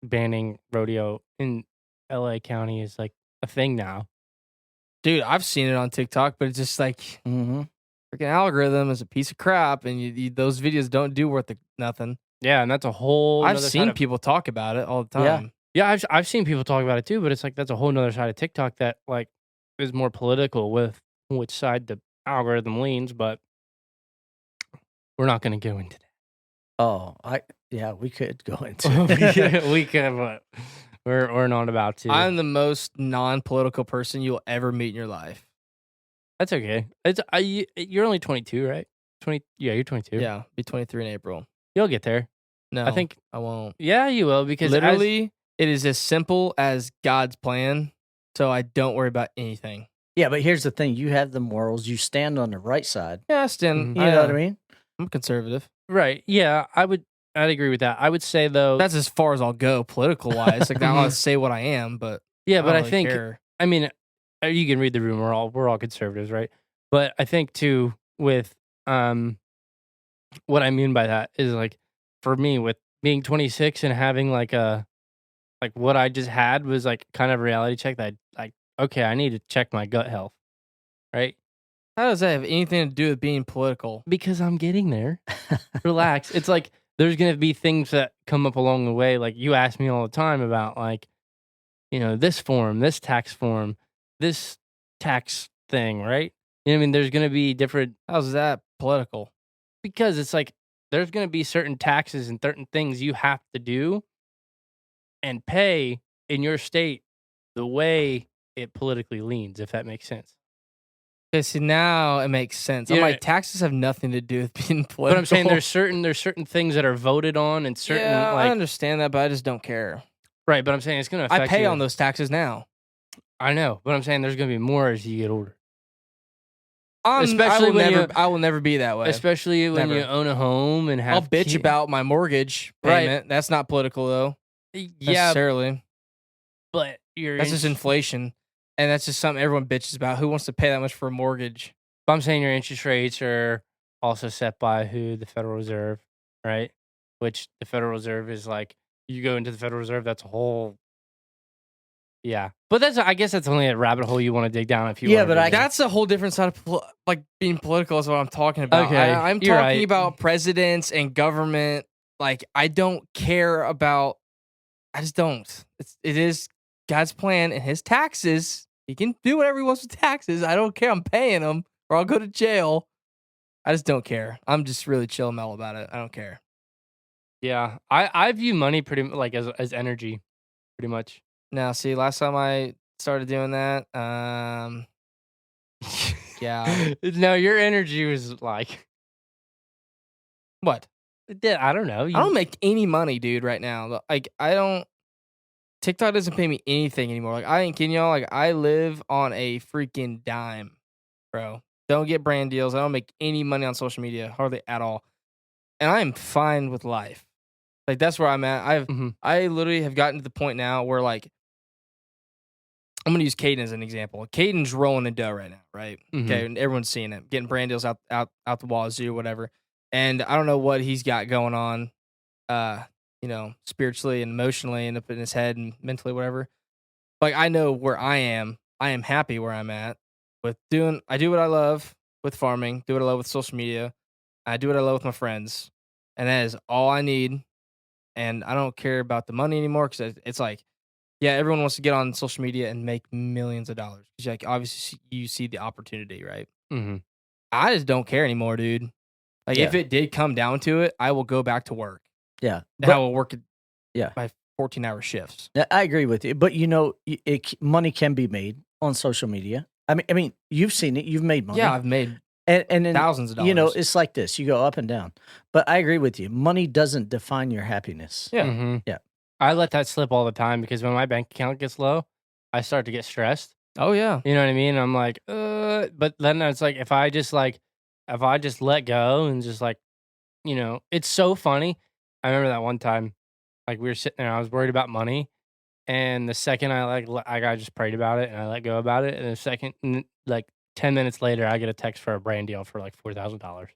banning rodeo in LA County is like a thing now? Dude, I've seen it on TikTok, but it's just like freaking algorithm is a piece of crap, and those videos don't do worth nothing. Yeah, and that's a whole. I've seen people talk about it all the time. Yeah, I've seen people talk about it too, but it's like that's a whole nother side of TikTok that like is more political with which side the algorithm leans, but we're not going to go into that. Oh, we could go into it. We could, but we're not about to. I'm the most non-political person you'll ever meet in your life. That's okay. You're only 22, right? 20. Yeah, you're 22. Yeah, be 23 in April. You'll get there. No, I think I won't. Yeah, you will because literally, it is as simple as God's plan. So I don't worry about anything. Yeah, but here's the thing: you have the morals. You stand on the right side. Yeah, stand. You know what I mean? I'm conservative. Right. Yeah, I'd agree with that. I would say though that's as far as I'll go political wise. Like I want to say what I am, but yeah, but I really think care. I mean you can read the room. We're all conservatives, right? But I think too with what I mean by that is like for me with being 26 and having like a like what I just had was like kind of a reality check that like, okay, I need to check my gut health, right? How does that have anything to do with being political? Because I'm getting there. Relax. It's like there's gonna be things that come up along the way. Like you ask me all the time about like, this form, this tax form, this tax thing, right? You know what I mean? There's gonna be different How's that political? because it's like there's gonna be certain taxes and certain things you have to do and pay in your state the way it politically leans, if that makes sense. Okay, see now it makes sense. I'm Yeah. like taxes have nothing to do with being political. But I'm saying there's certain things that are voted on and certain yeah, I like understand that, but I just don't care. right. But I'm saying it's gonna affect I pay you. on those taxes now. I know, but I'm saying there's gonna be more as you get older. Especially I will never be that way. Especially when you Never. own a home and have I'll bitch about my mortgage Right. payment. That's not political though. yeah, Necessarily. but you're That's just inflation. And that's just something everyone bitches about. Who wants to pay that much for a mortgage? But I'm saying your interest rates are also set by who? The Federal Reserve, right? Which the Federal Reserve is like, you go into the Federal Reserve, that's a whole. Yeah. But I guess that's only a rabbit hole you want to dig down if you Yeah, wanna but dig down. That's a whole different side of like being political is what I'm talking about. Okay, I'm you're talking right. about presidents and government. Like I don't care about. I just don't. It is God's plan and His taxes. He can do whatever He wants with taxes. I don't care. I'm paying them, or I'll go to jail. I just don't care. I'm just really chill, mellow about it. I don't care. Yeah. I view money pretty like as energy, pretty much. Now, see, last time I started doing that, yeah. No, your energy was like, What? I don't know. I don't make any money, dude, right now. Like, I don't. TikTok doesn't pay me anything anymore. Like, I ain't kidding y'all. Like, I live on a freaking dime, bro. Don't get brand deals. I don't make any money on social media, hardly at all. And I am fine with life. Like, that's where I'm at. I literally have gotten to the point now where, like, I'm going to use Caden as an example. Caden's rolling in dough right now, right? Okay, and everyone's seeing it. Getting brand deals out the wazoo, whatever. And I don't know what he's got going on, spiritually and emotionally and up in his head and mentally, whatever. Like, I know where I am. I am happy where I'm at I do what I love with farming, do what I love with social media. I do what I love with my friends. And that is all I need. And I don't care about the money anymore because it's like, yeah, everyone wants to get on social media and make millions of dollars. Like, obviously, you see the opportunity, right? Mm-hmm. I just don't care anymore, dude. Like, if it did come down to it, I will go back to work. Yeah. And I will work Yeah. by 14-hour shifts. I agree with you, but money can be made on social media. I mean, you've seen it. You've made money. Yeah, I've made and then, thousands of dollars. It's like this. You go up and down. But I agree with you. Money doesn't define your happiness. Yeah. Mm-hmm. Yeah. I let that slip all the time because when my bank account gets low, I start to get stressed. Oh, yeah. You know what I mean? I'm like, but then it's like if I just let go and just like, it's so funny. I remember that one time, like we were sitting there, I was worried about money, and the second I just prayed about it and I let go about it, and the second, like 10 minutes later, I get a text for a brand deal for like $4,000.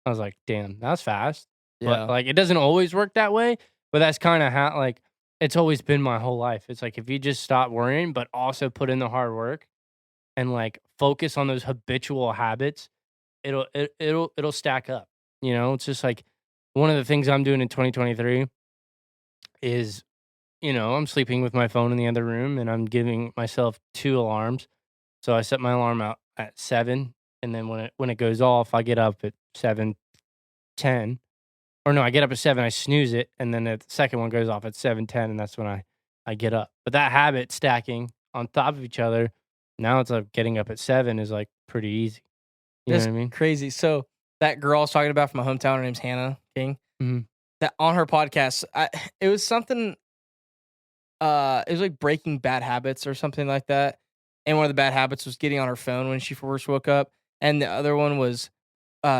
I was like, damn, that was fast. Yeah. But like, it doesn't always work that way. But that's kind of how, like, it's always been my whole life. It's like if you just stop worrying, but also put in the hard work and like focus on those habitual habits, it'll stack up. It's just like one of the things I'm doing in 2023 is, I'm sleeping with my phone in the other room and I'm giving myself 2 alarms. So I set my alarm out at 7, and then when it goes off, I get up at 7:10. Or no, I get up at 7, I snooze it, and then the second one goes off at 7:10, and that's when I get up. But that habit stacking on top of each other, now it's like getting up at 7 is like pretty easy. You know what I mean? Crazy. So that girl I was talking about from my hometown, her name's Hannah King. Mm-hmm. That on her podcast, it was something. It was like breaking bad habits or something like that. And one of the bad habits was getting on her phone when she first woke up, and the other one was.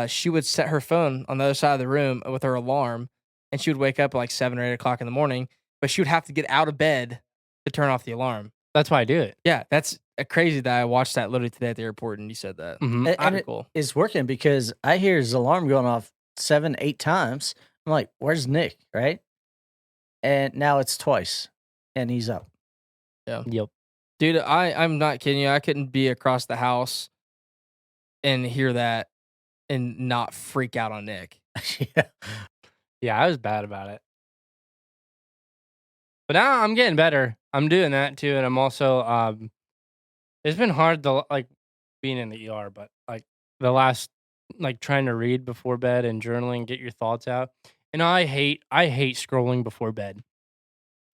She would set her phone on the other side of the room with her alarm, and she would wake up at like 7 or 8 o'clock in the morning, but she would have to get out of bed to turn off the alarm. That's why I do it. Yeah, that's crazy that I watched that literally today at the airport and you said that. Mm-hmm. And Cool. it's working because I hear his alarm going off 7, 8 times. I'm like, where's Nick? Right? and now it's twice, and he's up. Yep. Dude, I'm not kidding you. I couldn't be across the house and hear that and not freak out on Nick. Yeah. Yeah, I was bad about it. But now I'm getting better. I'm doing that too, and I'm also it's been hard to being in the ER, but the last trying to read before bed and journaling, get your thoughts out. And I hate scrolling before bed.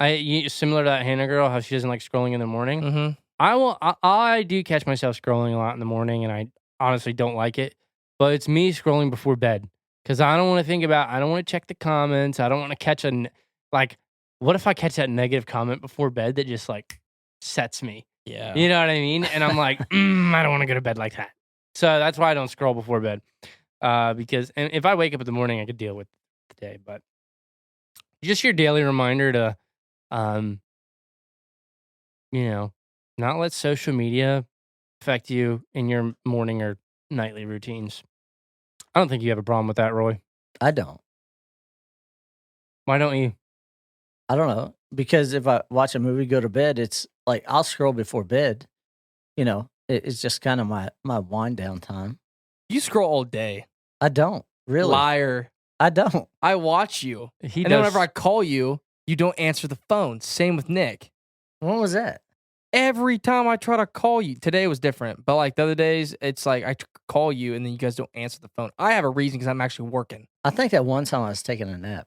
Similar to that Hannah girl, how she doesn't like scrolling in the morning. Mm-hmm. I do catch myself scrolling a lot in the morning, and I honestly don't like it. But it's me scrolling before bed because I don't want to think about. I don't want to check the comments. I don't want to catch what if I catch that negative comment before bed that just sets me? Yeah. You know what I mean? And I'm like, I don't want to go to bed like that. So that's why I don't scroll before bed. Because if I wake up in the morning, I could deal with the day. But just your daily reminder to, not let social media affect you in your morning or nightly routines. I don't think you have a problem with that, Roy. I don't. Why don't you? I don't know. Because if I watch a movie, go to bed, it's like I'll scroll before bed. It's just kind of my wind down time. You scroll all day. I don't. Really? Liar. I don't. I watch you. He and then whenever I call you, you don't answer the phone. Same with Nick. When was that? Every time I try to call you, today was different. But the other days, it's like I call you and then you guys don't answer the phone. I have a reason because I'm actually working. I think that one time I was taking a nap.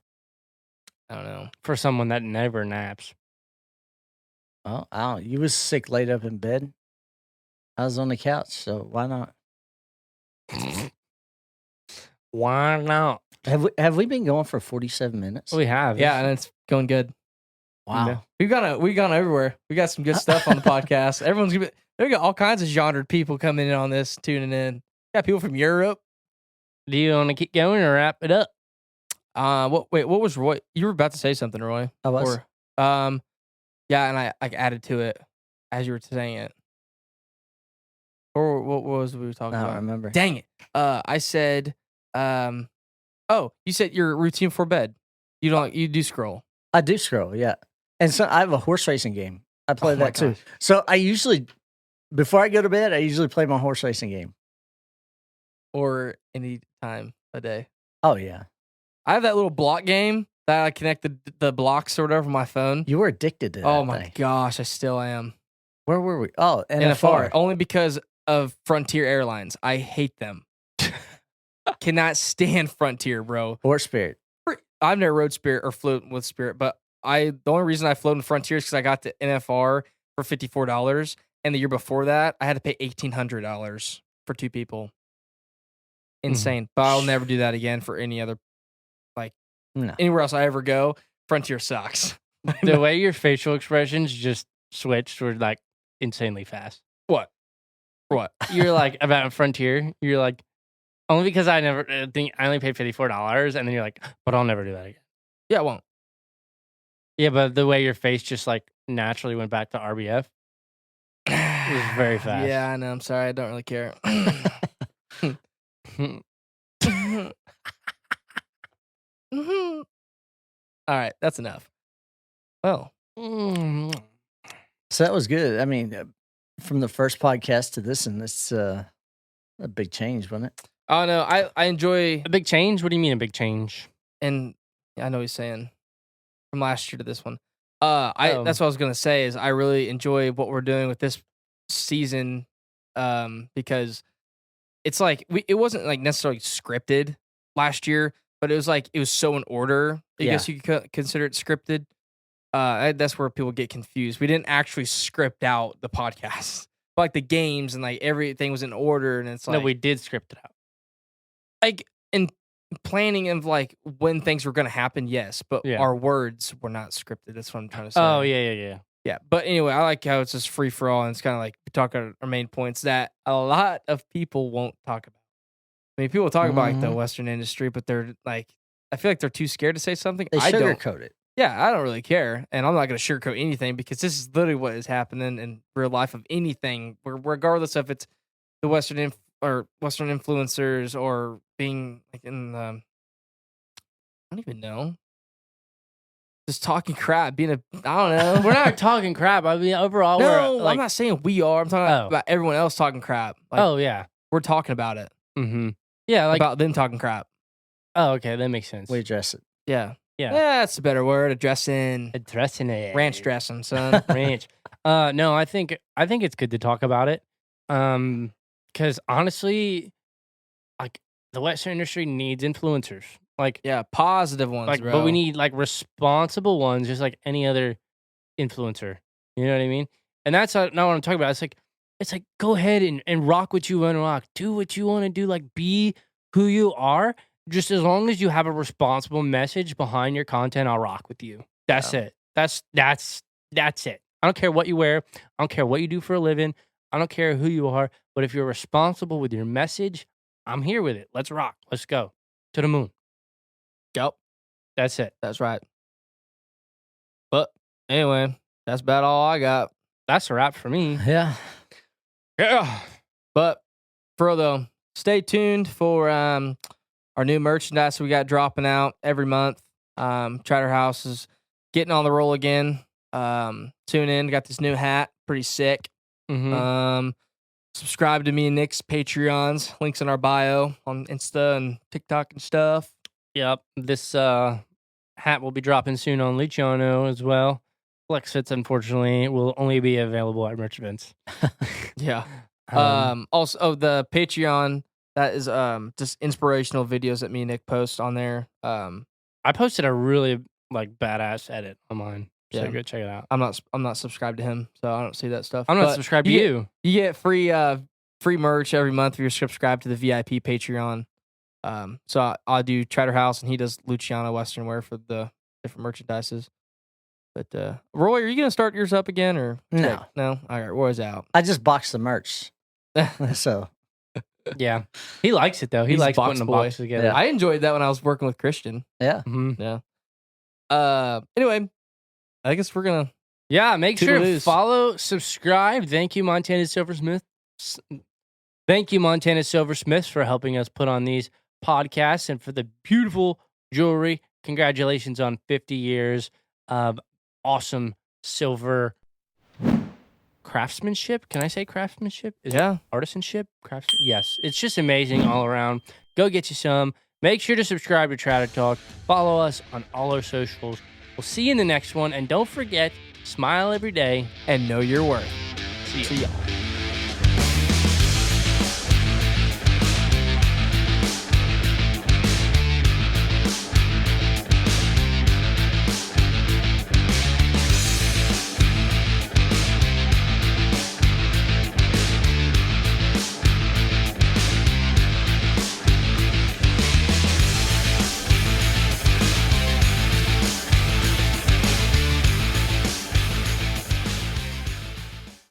I don't know. For someone that never naps. Well, I don't. You was sick, laid up in bed. I was on the couch, so why not? Why not? Have we been going for 47 minutes? We have. Yeah, and it's going good. Wow. We've gone everywhere. We got some good stuff on the podcast. Everyone's gonna be, we got all kinds of genred people coming in on this, tuning in. Got people from Europe. Do you want to keep going or wrap it up? What was Roy? You were about to say something, Roy. I was. Yeah, and I added to it as you were saying it. Or what was we were talking I about? don't remember. Dang it. I said, oh, you said your routine for bed. You do scroll. I do scroll, yeah. And so I have a horse racing game. I play Oh my that too. gosh. So I usually, before I go to bed, I usually play my horse racing game. Or any time a day. Oh, yeah. I have that little block game that I connect the blocks or whatever on my phone. You were addicted to that Oh my thing. gosh, I still am. Where were we? Oh, NFR. NFR. Only because of Frontier Airlines. I hate them. Cannot stand Frontier, bro. Or Spirit. I've never rode Spirit or flown with Spirit, but the only reason I flown in Frontier is because I got the NFR for $54, and the year before that, I had to pay $1,800 for two people. Insane. But I'll never do that again for any other, anywhere else I ever go. Frontier sucks. The way your facial expressions just switched were insanely fast. What? You're about Frontier. You're like, only because I never think I only paid $54, and then you're like, but I'll never do that again. Yeah, I won't. Yeah, but the way your face just naturally went back to RBF was very fast. Yeah, I know. I'm sorry. I don't really care. All right, that's enough. Well, So that was good. I mean, from the first podcast to this, and it's a big change, wasn't it? oh no, I enjoy, A big change? What do you mean a big change? and I know what he's saying from last year to this one. That's what I was gonna say is I really enjoy what we're doing with this season, because it's it wasn't necessarily scripted last year, but it was so in order. I guess you could consider it scripted. That's where people get confused. We didn't actually script out the podcast, but the games and everything was in order, and it's No, we did script it out. in planning of when things were gonna happen, yes, but Yeah. our words were not scripted. That's what I'm trying to say. Oh, yeah. Yeah, but anyway, I like how it's just free for all, and it's kind of we talk our main points that a lot of people won't talk about. I mean, people talk about the Western industry, but they're I feel like they're too scared to say something. They I don't. sugarcoat it. Yeah, I don't really care, and I'm not going to sugarcoat anything because this is literally what is happening in real life of anything, regardless if it's the Western Western influencers or being in I don't even know. just talking crap, being a I don't know. We're not talking crap. I mean, overall, No, we're like, I'm not saying we are. I'm talking about everyone else talking crap. Like, oh yeah, we're talking about it. mm-hmm. Yeah, like About them talking crap. oh okay, that makes sense. We address it. Yeah. Yeah. That's a better word. Addressing Addressing it, ranch dressing, son. ranch. No, I think it's good to talk about it. Because honestly, like the Western industry needs influencers. Like Yeah, positive ones, like, bro. but we need like responsible ones, just like any other influencer. You know what I mean? And that's not what I'm talking about. It's like go ahead and rock what you want to rock. Do what you want to do. Like be who you are. Just as long as you have a responsible message behind your content, I'll rock with you. That's it. That's it. I don't care what you wear. I don't care what you do for a living. I don't care who you are. But if you're responsible with your message, I'm here with it. Let's rock. Let's go to the moon. Yep. That's it. That's right. But anyway, that's about all I got. That's a wrap for me. Yeah. Yeah. But for though, stay tuned for our new merchandise we got dropping out every month. Trader House is getting on the roll again. Tune in. Got this new hat. Pretty sick. Mm-hmm. Subscribe to me and Nick's Patreons. Links in our bio on Insta and TikTok and stuff. Yep. This hat will be dropping soon on Luciano as well. Flex fits, unfortunately, will only be available at merch events. Yeah. Also, the Patreon, that is just inspirational videos that me and Nick post on there. I posted a really like badass edit on mine. So Yeah. go check it out. I'm not subscribed to him, so I don't see that stuff. I'm not But subscribed to you. You get free merch every month if you're subscribed to the VIP Patreon. So I do Trader House and he does Luciano Western wear for the different merchandises. But Roy, are you gonna start yours up again or No. No? All right, Roy's out. I just boxed the merch. So Yeah. He likes it though. He He's a likes box putting the boy. box together. Yeah. I enjoyed that when I was working with Christian. yeah. Mhm. Yeah. Anyway, I guess we're gonna Yeah, make sure to Toodaloos. follow, subscribe. Thank you, Montana Silversmith. Thank you, Montana Silversmiths, for helping us put on these podcasts and for the beautiful jewelry. Congratulations on 50 years of awesome silver craftsmanship. Can I say craftsmanship? Is it yeah. artisanship? Craftsman? Yes. It's just amazing all around. Go get you some. Make sure to subscribe to Trader Talk. Follow us on all our socials. We'll see you in the next one. And don't forget, smile every day. And know your worth. See ya. See ya.